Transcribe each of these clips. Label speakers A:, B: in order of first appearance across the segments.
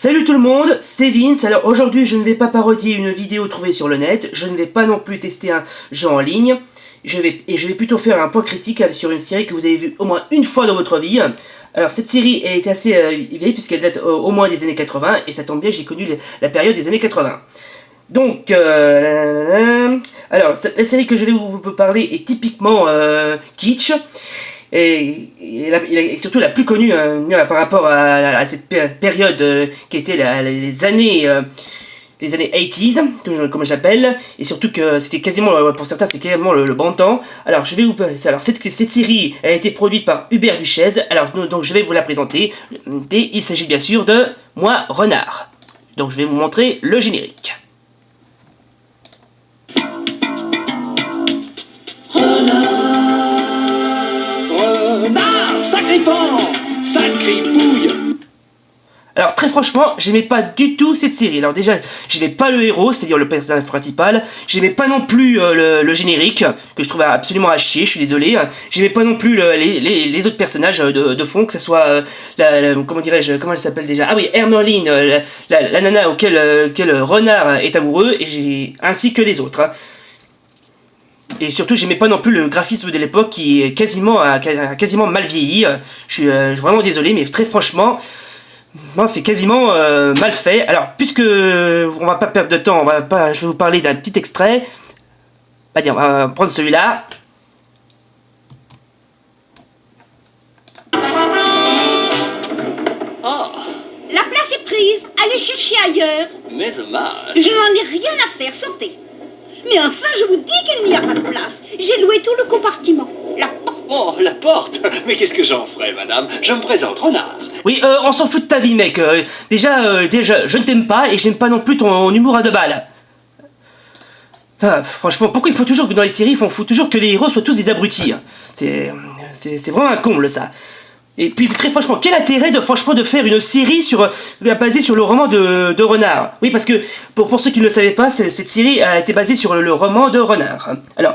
A: Salut tout le monde, c'est Vince. Alors aujourd'hui je ne vais pas parodier une vidéo trouvée sur le net, je ne vais pas non plus tester un jeu en ligne, je vais plutôt faire un point critique sur une série que vous avez vue au moins une fois dans votre vie. Alors cette série elle est assez vieille puisqu'elle date au moins des années 80 et ça tombe bien, j'ai connu la période des années 80. Donc, alors la série que je vais vous parler est typiquement kitsch. Et surtout la plus connue par rapport à cette période qui était les années 80s, comme j'appelle, et surtout que c'était quasiment, pour certains, c'était quasiment le bon temps. Alors, cette série a été produite par Hubert Duchesne, alors donc je vais vous la présenter. Il s'agit bien sûr de Moi, Renard. Donc je vais vous montrer le générique.
B: Sacré pan, sacré pouille.
A: Alors très franchement, j'aimais pas du tout cette série. Alors déjà, j'aimais pas le héros, c'est-à-dire le personnage principal. J'aimais pas non plus le générique, que je trouvais absolument à chier, je suis désolé. J'aimais pas non plus les autres personnages de fond, que ce soit, comment dirais-je, comment elle s'appelle déjà? Ah oui, Hermeline, la nana auquel Renard est amoureux, ainsi que les autres. Et surtout, j'aimais pas non plus le graphisme de l'époque qui est quasiment mal vieilli. Je suis vraiment désolé, mais très franchement, non, c'est quasiment mal fait. Alors, puisque on va pas perdre de temps, je vais vous parler d'un petit extrait. On va prendre celui-là.
B: Oh,
C: La place est prise, allez chercher ailleurs.
B: mais dommage.
C: Je n'en ai rien à faire, sortez. Mais enfin, je vous dis qu'il n'y a pas de place. J'ai loué tout le compartiment. La porte.
B: Oh, la porte. Mais qu'est-ce que j'en ferai, madame? Je me présente, Renard.
A: Oui, on s'en fout de ta vie, mec. Déjà, je ne t'aime pas et j'aime pas non plus ton humour à deux balles. Ah, franchement, pourquoi il faut toujours que dans les séries, il faut toujours que les héros soient tous des abrutis? C'est vraiment un comble, ça. Et puis, très franchement, quel intérêt de faire une série basée sur le roman de Renard? Oui, parce que, pour ceux qui ne le savaient pas, cette série a été basée sur le roman de Renard. Alors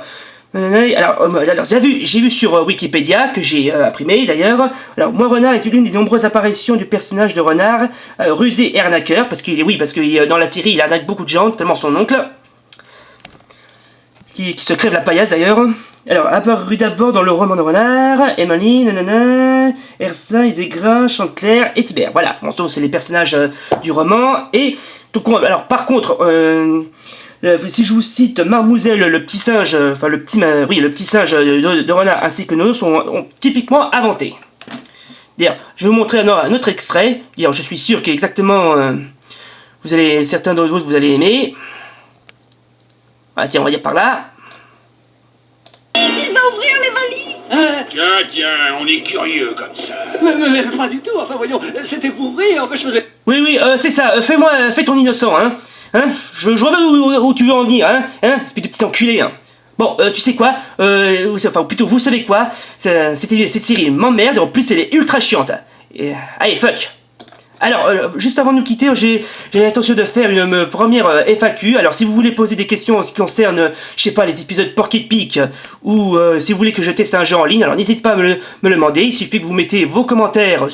A: j'ai vu sur Wikipédia, que j'ai imprimé d'ailleurs. Alors, Moi, Renard est l'une des nombreuses apparitions du personnage de Renard, rusé et arnaqueur, parce que dans la série, il arnaque beaucoup de gens, notamment son oncle, qui se crève la paillasse d'ailleurs. Alors, apparu d'abord dans le roman de Renard, Emmeline, Ersin, Iségrin, Chanteclair et Tibère. Voilà, bon, c'est les personnages du roman. Et alors, par contre, si je vous cite Marmouselle, le petit singe, le petit singe de Renard, ainsi que nos sont typiquement inventés. D'ailleurs, je vais vous montrer un autre extrait. D'ailleurs, je suis sûr qu'exactement, certains d'entre vous allez aimer. Ah, tiens, on va dire par là.
C: Il va ouvrir les valises.
D: Tiens, on est curieux comme ça.
B: Mais pas du tout. Enfin, voyons, c'était pour rire que je faisais...
A: Oui, c'est ça. Fais ton innocent, hein. Je vois pas où tu veux en venir, hein. Espèce de petit enculé, hein. Bon, tu sais quoi, plutôt vous savez quoi, cette série m'emmerde, en plus elle est ultra chiante. Allez, fuck. Alors, juste avant de nous quitter, j'ai l'intention de faire une première FAQ. Alors, si vous voulez poser des questions en ce qui concerne, je sais pas, les épisodes Porky Pig, ou si vous voulez que je teste un jeu en ligne, alors n'hésitez pas à me le demander. Il suffit que vous mettez vos commentaires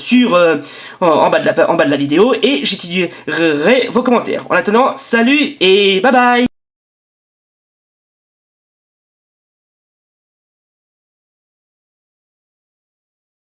A: en bas de la vidéo, et j'étudierai vos commentaires. En attendant, salut et bye bye.